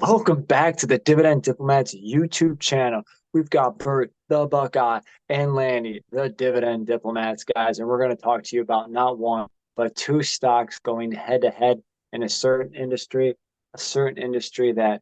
Welcome back to the Dividend Diplomats YouTube channel. We've got Bert, the Buckeye, and Lanny, the Dividend Diplomats, guys. And we're going to talk to you about not one, but two stocks going head to head in a certain industry that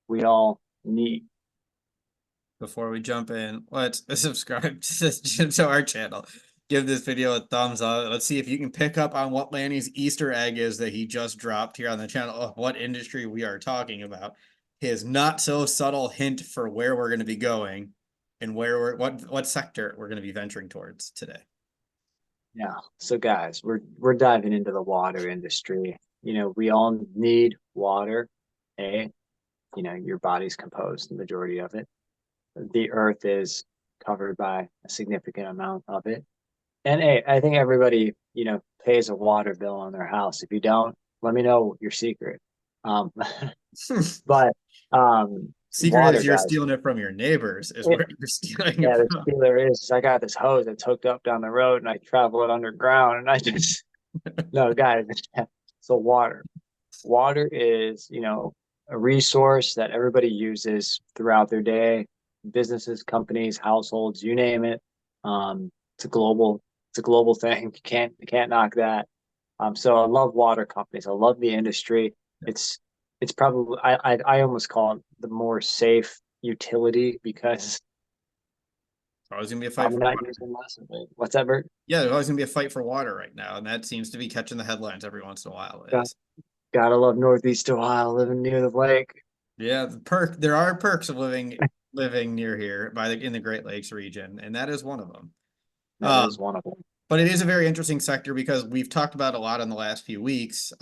we all need. Before we jump in, let's subscribe to our channel. Give this video a thumbs up. Let's see if you can pick up on what Lanny's Easter egg is that he just dropped here on the channel of what industry we are talking about. His not so subtle hint for where we're going to be going and where what sector we're going to be venturing towards today. Yeah. So guys, we're diving into the water industry. We all need water. Eh? Your body's composed, the majority of it. The earth is covered by a significant amount of it. And hey, I think everybody, pays a water bill on their house. If you don't, let me know your secret. Um, but Secret water, is you're guys. stealing it from your neighbors, is It, where you're stealing it yeah, the from. dealer is. I got this hose that's hooked up down the road, and I travel it underground, and I just no, guys. So water, water is a resource that everybody uses throughout their day. Businesses, companies, households, you name it. It's a global thing. You can't knock that. So I love water companies. I love the industry. It's it's probably I almost call it the more safe utility because Always gonna be a fight I'm for not water. using less of it. What's that, Bert? Yeah, there's always gonna be a fight for water right now, and that seems to be catching the headlines every once in a while. Got, gotta love Northeast Ohio, living near the lake. Yeah, there are perks of living near here in the Great Lakes region, and that is one of them. That is Um, one of them. but it is a very interesting sector because we've talked about a lot in the last few weeks.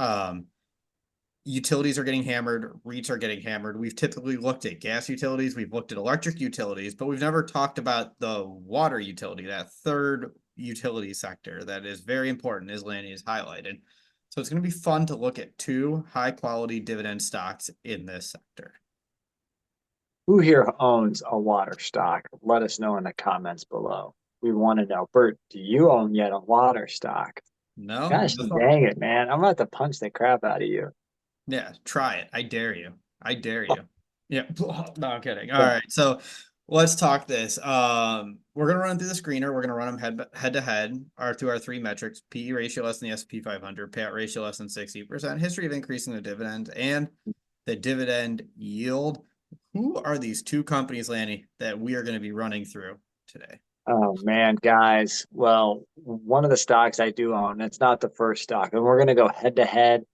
Utilities are getting hammered, REITs are getting hammered. We've typically looked at gas utilities, we've looked at electric utilities, but we've never talked about the water utility, that third utility sector that is very important, as Lanny has highlighted. So it's going to be fun to look at two high quality dividend stocks in this sector. Who here owns a water stock? Let us know in the comments below. We want to know. Bert, do you own yet a water stock? No, Gosh dang it, man. I'm about to punch the crap out of you. yeah, try it. I dare you. I dare you. Yeah. No, I'm kidding. All Yeah. right. So let's talk this. We're gonna run through the screener. We're gonna run them head to head, or through our three metrics: PE ratio less than the S&P 500, payout ratio less than 60%, history of increasing the dividend, and the dividend yield. Who are these two companies, Lanny, that we are going to be running through today? Oh man, guys. Well, one of the stocks I do own, it's not the first stock, and we're gonna go head to head,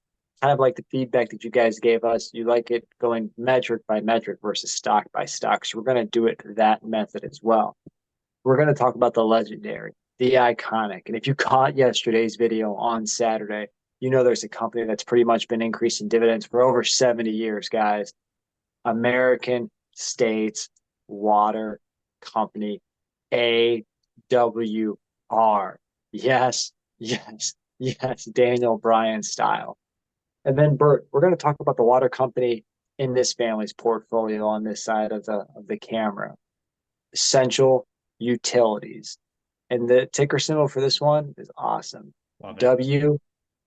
kind of like the feedback that you guys gave us. You like it going metric by metric versus stock by stock. So we're gonna do it that method as well. We're gonna talk about the legendary, the iconic. And if you caught yesterday's video on Saturday, there's a company that's pretty much been increasing dividends for over 70 years, guys. American States Water Company, AWR. Yes, yes, yes, Daniel Bryan style. And then Bert, we're going to talk about the water company in this family's portfolio on this side of the camera. Essential utilities. And the ticker symbol for this one is awesome. Love it.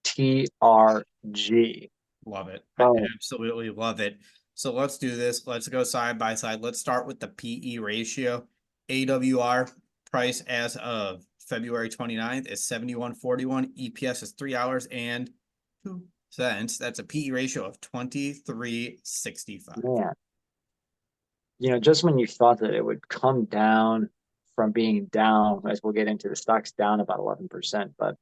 WTRG. Love it. I Oh, absolutely love it. So let's do this. Let's go side by side. Let's start with the PE ratio. AWR price as of February 29th is 71.41. EPS is $3.02. That's a PE ratio of 23.65. man. Just when you thought that it would come down from being down, as we'll get into, the stock's down about 11%, but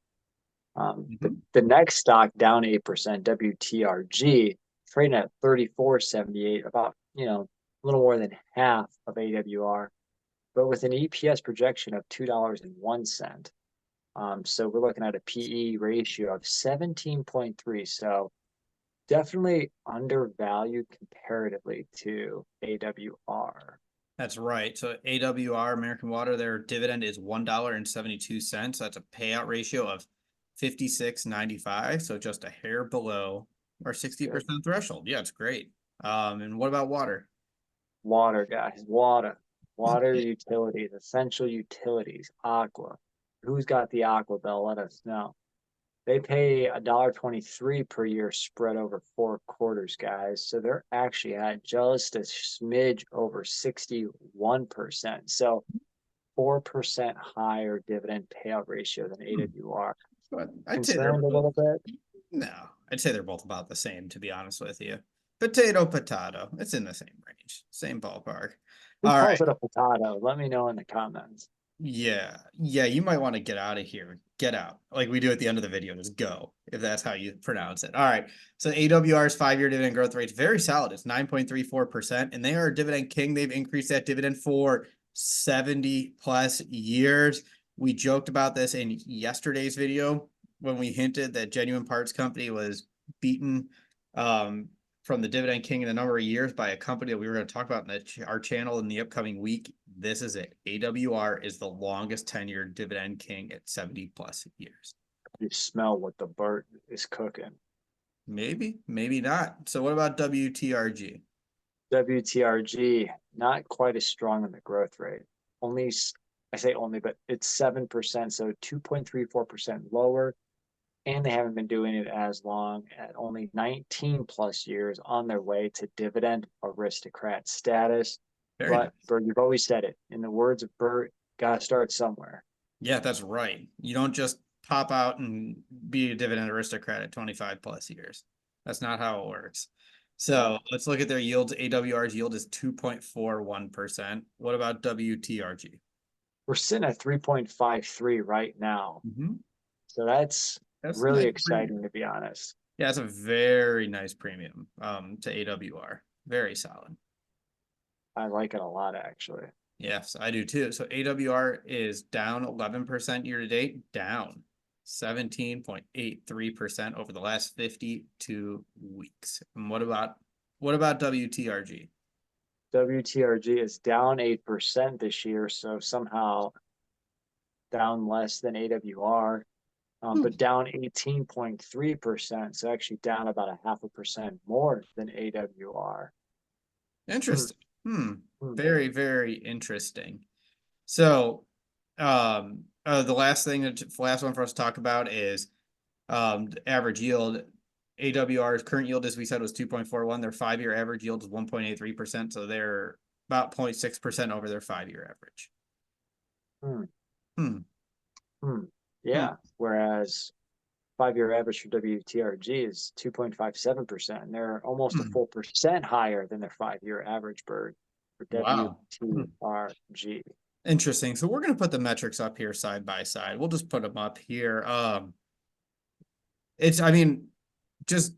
the next stock down 8%, WTRG, trading at 34.78, about, a little more than half of AWR, but with an EPS projection of $2.01. So we're looking at a PE ratio of 17.3. So definitely undervalued comparatively to AWR. That's right. So AWR, American Water, their dividend is $1.72. That's a payout ratio of 56.95. So just a hair below our 60% threshold. Yeah, it's great. And what about water? Water, guys, water utilities, essential utilities, aqua. Who's got the aqua bill? Let us know. They pay $1.23 per year spread over 4 quarters, guys. So they're actually at just a smidge over 61%. So 4% higher dividend payout ratio than AWR. But I'd say they're Concerned a both. little bit? No, I'd say they're both about the same, to be honest with you. Potato, potato. It's in the same range, same ballpark. Who All calls right. it a potato? Let me know in the comments. Yeah. Yeah, you might want to get out of here. Get out. Like we do at the end of the video. Just go, if that's how you pronounce it. All right. So AWR's 5-year dividend growth rate is very solid. It's 9.34%. And they are a dividend king. They've increased that dividend for 70 plus years. We joked about this in yesterday's video when we hinted that Genuine Parts Company was beaten from the Dividend King in a number of years by a company that we were going to talk about in our channel in the upcoming week. This is it. AWR is the longest tenured Dividend King at 70 plus years. You smell what the Burt is cooking. Maybe, maybe not. So what about WTRG? WTRG, not quite as strong in the growth rate. Only, I say only, but it's 7%, so 2.34% lower. And they haven't been doing it as long, at only 19 plus years on their way to dividend aristocrat status. Very nice. But Bert, you've always said it. In the words of Bert, gotta start somewhere. Yeah, that's right. You don't just pop out and be a dividend aristocrat at 25 plus years. That's not how it works. So let's look at their yields. AWR's yield is 2.41%. What about WTRG? We're sitting at 3.53 right now. Mm-hmm. So that's really nice exciting, premium. to be honest. Yeah, it's a very nice premium to AWR. Very solid. I like it a lot, actually. Yes, I do too. So AWR is down 11% year to date, down 17.83% over the last 52 weeks. And what about WTRG? WTRG is down 8% this year, so somehow down less than AWR, but down 18.3%, so actually down about a 0.5% more than AWR. Interesting. Very, very interesting. So, the last one for us to talk about is the average yield. AWR's current yield, as we said, was 2.41. Their 5-year average yield is 1.83%. So they're about 0.6% over their 5-year average. Yeah. Whereas 5-year average for WTRG is 2.57%. And they're almost a full percent higher than their 5-year average, Bird, for Wow. WTRG. Interesting. So we're going to put the metrics up here side by side. We'll just put them up here. I mean, just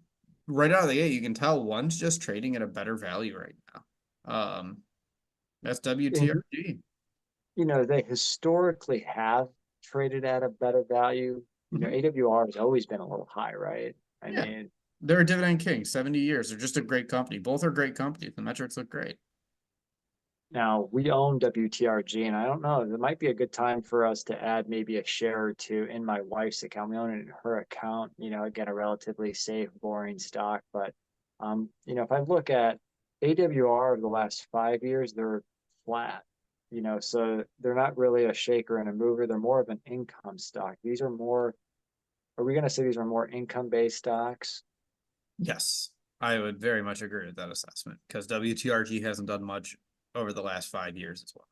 right out of the gate, you can tell one's just trading at a better value right now. That's WTRG. They historically have traded at a better value. AWR has always been a little high, right? I mean, they're a dividend king, 70 years. They're just a great company. Both are great companies. The metrics look great. now we own WTRG, and I don't know, it might be a good time for us to add maybe a share or two in my wife's account. We own it in her account, again, a relatively safe, boring stock. But, if I look at AWR over the last 5 years, they're flat, so they're not really a shaker and a mover. They're more of an income stock. Are we going to say these are more income-based stocks? Yes, I would very much agree with that assessment because WTRG hasn't done much over the last 5 years as well.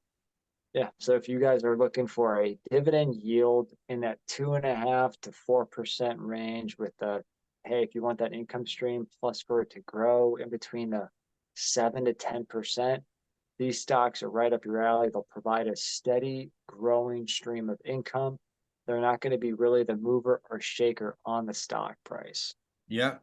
Yeah. So if you guys are looking for a dividend yield in that 2.5% to 4% range with if you want that income stream plus for it to grow in between the 7 to 10%, these stocks are right up your alley. They'll provide a steady growing stream of income. They're not going to be really the mover or shaker on the stock price. Yeah.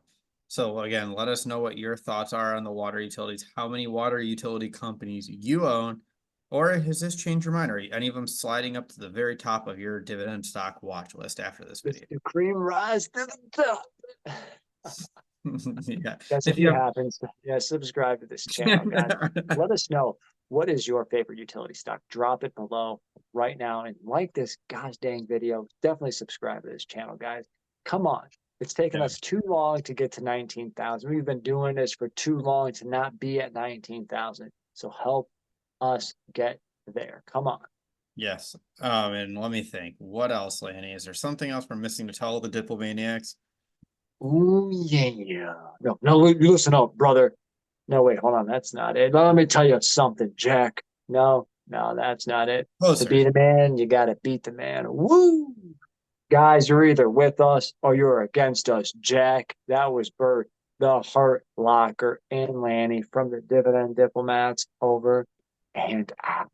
So again, let us know what your thoughts are on the water utilities, how many water utility companies you own, or has this changed your mind? Are any of them sliding up to the very top of your dividend stock watch list after this video? The cream rise to the top. Yeah. That's if it happens. Yeah, subscribe to this channel, guys. Let us know, what is your favorite utility stock? Drop it below right now and like this gosh dang video. Definitely subscribe to this channel, guys. Come on. It's taken us too long to get to 19,000. We've been doing this for too long to not be at 19,000. So help us get there. Come on. Yes. And let me think. What else, Lanny? Is there something else we're missing to tell the Diplomaniacs? Ooh, yeah. No, no, you listen up, brother. No, wait, hold on. That's not it. Let me tell you something, Jack. No, no, that's not it. To Closer. beat a man, you got to beat the man. Woo! Guys, you're either with us or you're against us, Jack. That was Bert, the Heart Locker, and Lanny from the Dividend Diplomats over and out.